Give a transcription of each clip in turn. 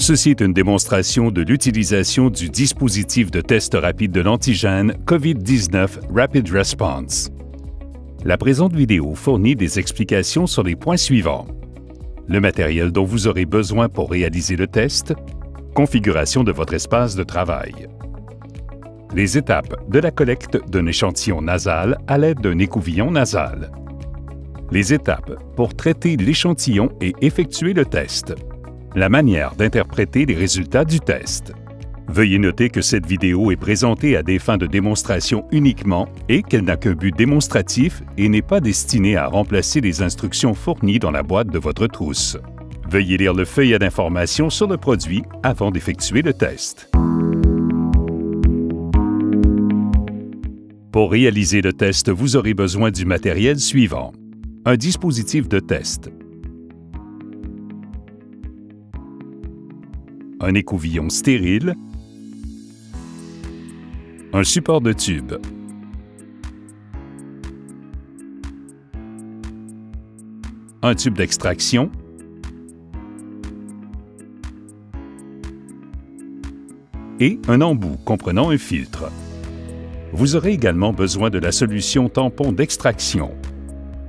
Ceci est une démonstration de l'utilisation du dispositif de test rapide de l'antigène COVID-19 Rapid Response. La présente vidéo fournit des explications sur les points suivants. Le matériel dont vous aurez besoin pour réaliser le test, configuration de votre espace de travail. Les étapes de la collecte d'un échantillon nasal à l'aide d'un écouvillon nasal. Les étapes pour traiter l'échantillon et effectuer le test. La manière d'interpréter les résultats du test. Veuillez noter que cette vidéo est présentée à des fins de démonstration uniquement et qu'elle n'a qu'un but démonstratif et n'est pas destinée à remplacer les instructions fournies dans la boîte de votre trousse. Veuillez lire le feuillet d'information sur le produit avant d'effectuer le test. Pour réaliser le test, vous aurez besoin du matériel suivant. Un dispositif de test. Un écouvillon stérile, un support de tube, un tube d'extraction, et un embout comprenant un filtre. Vous aurez également besoin de la solution tampon d'extraction.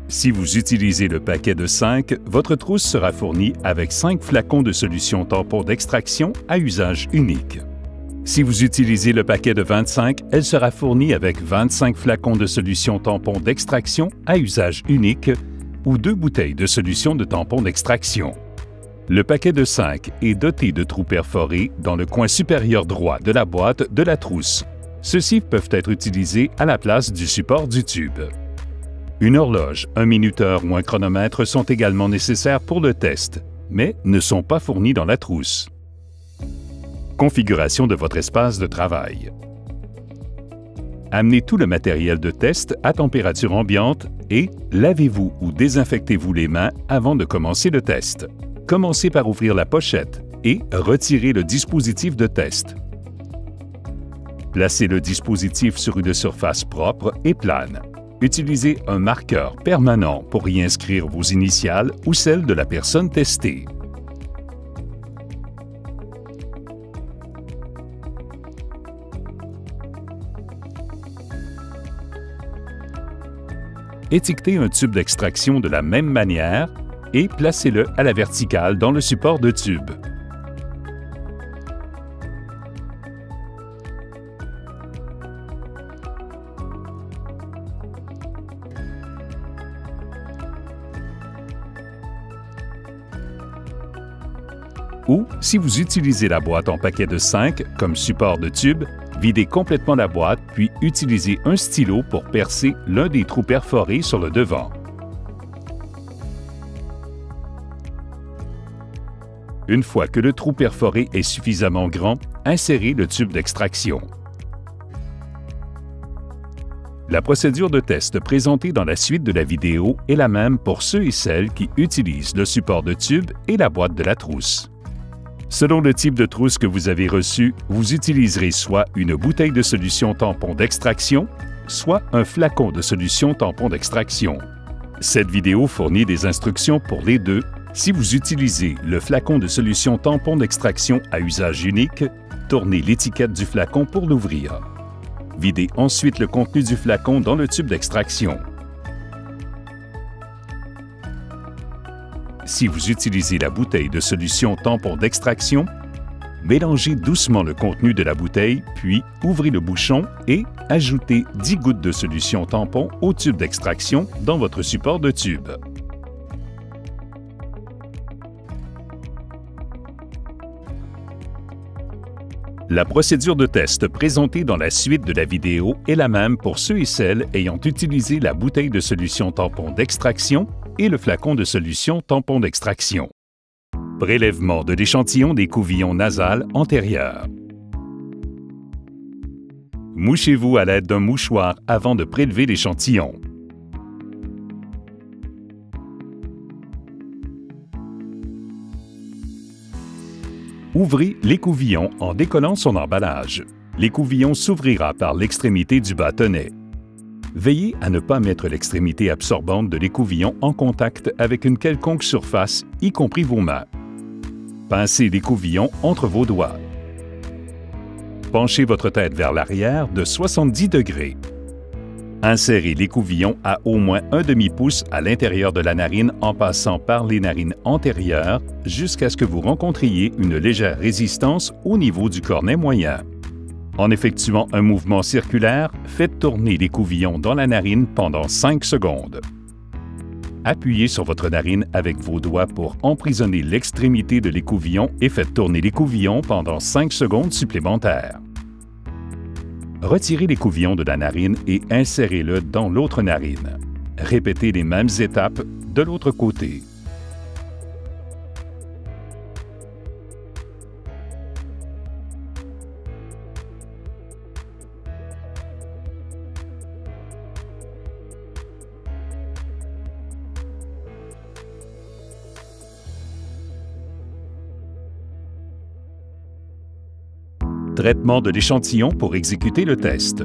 Si vous utilisez le paquet de 5, votre trousse sera fournie avec 5 flacons de solution tampon d'extraction à usage unique. Si vous utilisez le paquet de 25, elle sera fournie avec 25 flacons de solution tampon d'extraction à usage unique ou 2 bouteilles de solution de tampon d'extraction. Le paquet de 5 est doté de trous perforés dans le coin supérieur droit de la boîte de la trousse. Ceux-ci peuvent être utilisés à la place du support du tube. Une horloge, un minuteur ou un chronomètre sont également nécessaires pour le test, mais ne sont pas fournis dans la trousse. Configuration de votre espace de travail. Amenez tout le matériel de test à température ambiante et lavez-vous ou désinfectez-vous les mains avant de commencer le test. Commencez par ouvrir la pochette et retirez le dispositif de test. Placez le dispositif sur une surface propre et plane. Utilisez un marqueur permanent pour y inscrire vos initiales ou celles de la personne testée. Étiquetez un tube d'extraction de la même manière et placez-le à la verticale dans le support de tube. Ou, si vous utilisez la boîte en paquet de 5 comme support de tube, videz complètement la boîte puis utilisez un stylo pour percer l'un des trous perforés sur le devant. Une fois que le trou perforé est suffisamment grand, insérez le tube d'extraction. La procédure de test présentée dans la suite de la vidéo est la même pour ceux et celles qui utilisent le support de tube et la boîte de la trousse. Selon le type de trousse que vous avez reçu, vous utiliserez soit une bouteille de solution tampon d'extraction, soit un flacon de solution tampon d'extraction. Cette vidéo fournit des instructions pour les deux. Si vous utilisez le flacon de solution tampon d'extraction à usage unique, tournez l'étiquette du flacon pour l'ouvrir. Videz ensuite le contenu du flacon dans le tube d'extraction. Si vous utilisez la bouteille de solution tampon d'extraction, mélangez doucement le contenu de la bouteille, puis ouvrez le bouchon et ajoutez 10 gouttes de solution tampon au tube d'extraction dans votre support de tube. La procédure de test présentée dans la suite de la vidéo est la même pour ceux et celles ayant utilisé la bouteille de solution tampon d'extraction et le flacon de solution tampon d'extraction. Prélèvement de l'échantillon d'écouvillon nasal antérieur. Mouchez-vous à l'aide d'un mouchoir avant de prélever l'échantillon. Ouvrez l'écouvillon en décollant son emballage. L'écouvillon s'ouvrira par l'extrémité du bâtonnet. Veillez à ne pas mettre l'extrémité absorbante de l'écouvillon en contact avec une quelconque surface, y compris vos mains. Pincez l'écouvillon entre vos doigts. Penchez votre tête vers l'arrière de 70 degrés. Insérez l'écouvillon à au moins un demi-pouce à l'intérieur de la narine en passant par les narines antérieures jusqu'à ce que vous rencontriez une légère résistance au niveau du cornet moyen. En effectuant un mouvement circulaire, faites tourner l'écouvillon dans la narine pendant 5 secondes. Appuyez sur votre narine avec vos doigts pour emprisonner l'extrémité de l'écouvillon et faites tourner l'écouvillon pendant 5 secondes supplémentaires. Retirez l'écouvillon de la narine et insérez-le dans l'autre narine. Répétez les mêmes étapes de l'autre côté. Traitement de l'échantillon pour exécuter le test.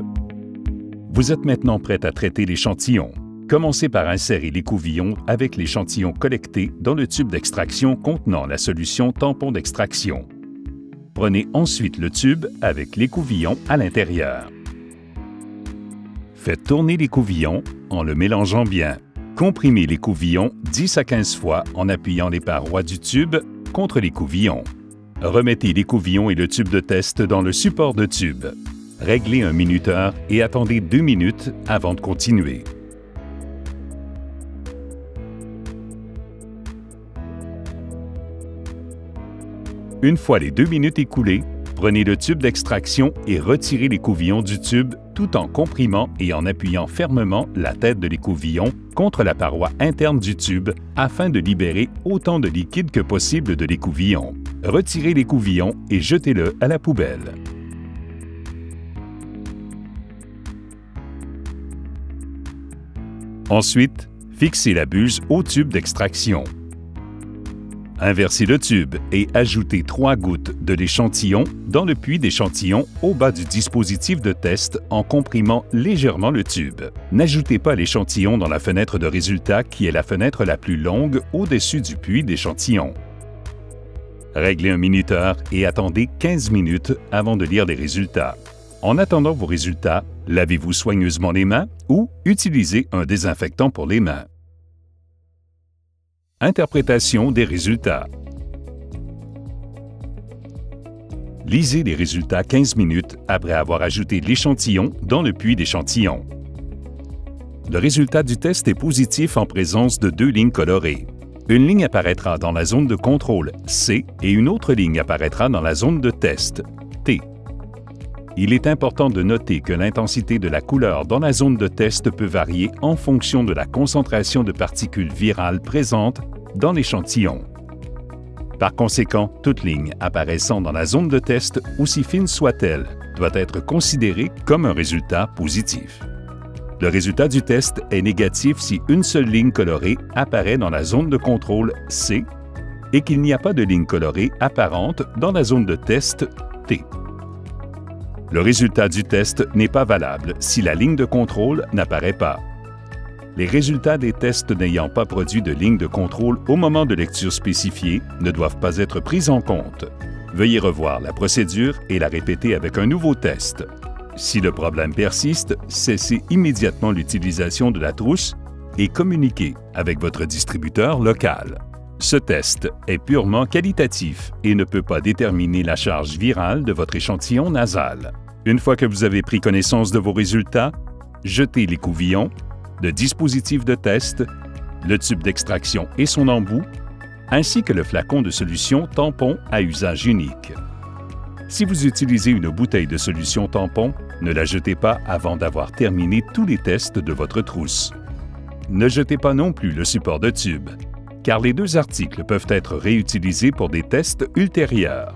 Vous êtes maintenant prêt à traiter l'échantillon. Commencez par insérer l'écouvillon avec l'échantillon collecté dans le tube d'extraction contenant la solution tampon d'extraction. Prenez ensuite le tube avec l'écouvillon à l'intérieur. Faites tourner l'écouvillon en le mélangeant bien. Comprimez l'écouvillon 10 à 15 fois en appuyant les parois du tube contre l'écouvillon. Remettez l'écouvillon et le tube de test dans le support de tube. Réglez un minuteur et attendez 2 minutes avant de continuer. Une fois les 2 minutes écoulées, prenez le tube d'extraction et retirez l'écouvillon du tube tout en comprimant et en appuyant fermement la tête de l'écouvillon contre la paroi interne du tube afin de libérer autant de liquide que possible de l'écouvillon. Retirez l'écouvillon et jetez-le à la poubelle. Ensuite, fixez la buse au tube d'extraction. Inversez le tube et ajoutez 3 gouttes de l'échantillon dans le puits d'échantillon au bas du dispositif de test en comprimant légèrement le tube. N'ajoutez pas l'échantillon dans la fenêtre de résultat qui est la fenêtre la plus longue au-dessus du puits d'échantillon. Réglez un minuteur et attendez 15 minutes avant de lire les résultats. En attendant vos résultats, lavez-vous soigneusement les mains ou utilisez un désinfectant pour les mains. Interprétation des résultats. Lisez les résultats 15 minutes après avoir ajouté l'échantillon dans le puits d'échantillon. Le résultat du test est positif en présence de 2 lignes colorées. Une ligne apparaîtra dans la zone de contrôle C et une autre ligne apparaîtra dans la zone de test T. Il est important de noter que l'intensité de la couleur dans la zone de test peut varier en fonction de la concentration de particules virales présentes dans l'échantillon. Par conséquent, toute ligne apparaissant dans la zone de test, aussi fine soit-elle, doit être considérée comme un résultat positif. Le résultat du test est négatif si une seule ligne colorée apparaît dans la zone de contrôle C et qu'il n'y a pas de ligne colorée apparente dans la zone de test T. Le résultat du test n'est pas valable si la ligne de contrôle n'apparaît pas. Les résultats des tests n'ayant pas produit de ligne de contrôle au moment de lecture spécifiée ne doivent pas être pris en compte. Veuillez revoir la procédure et la répéter avec un nouveau test. Si le problème persiste, cessez immédiatement l'utilisation de la trousse et communiquez avec votre distributeur local. Ce test est purement qualitatif et ne peut pas déterminer la charge virale de votre échantillon nasal. Une fois que vous avez pris connaissance de vos résultats, jetez l'écouvillon, le dispositif de test, le tube d'extraction et son embout, ainsi que le flacon de solution tampon à usage unique. Si vous utilisez une bouteille de solution tampon, ne la jetez pas avant d'avoir terminé tous les tests de votre trousse. Ne jetez pas non plus le support de tube, car les 2 articles peuvent être réutilisés pour des tests ultérieurs.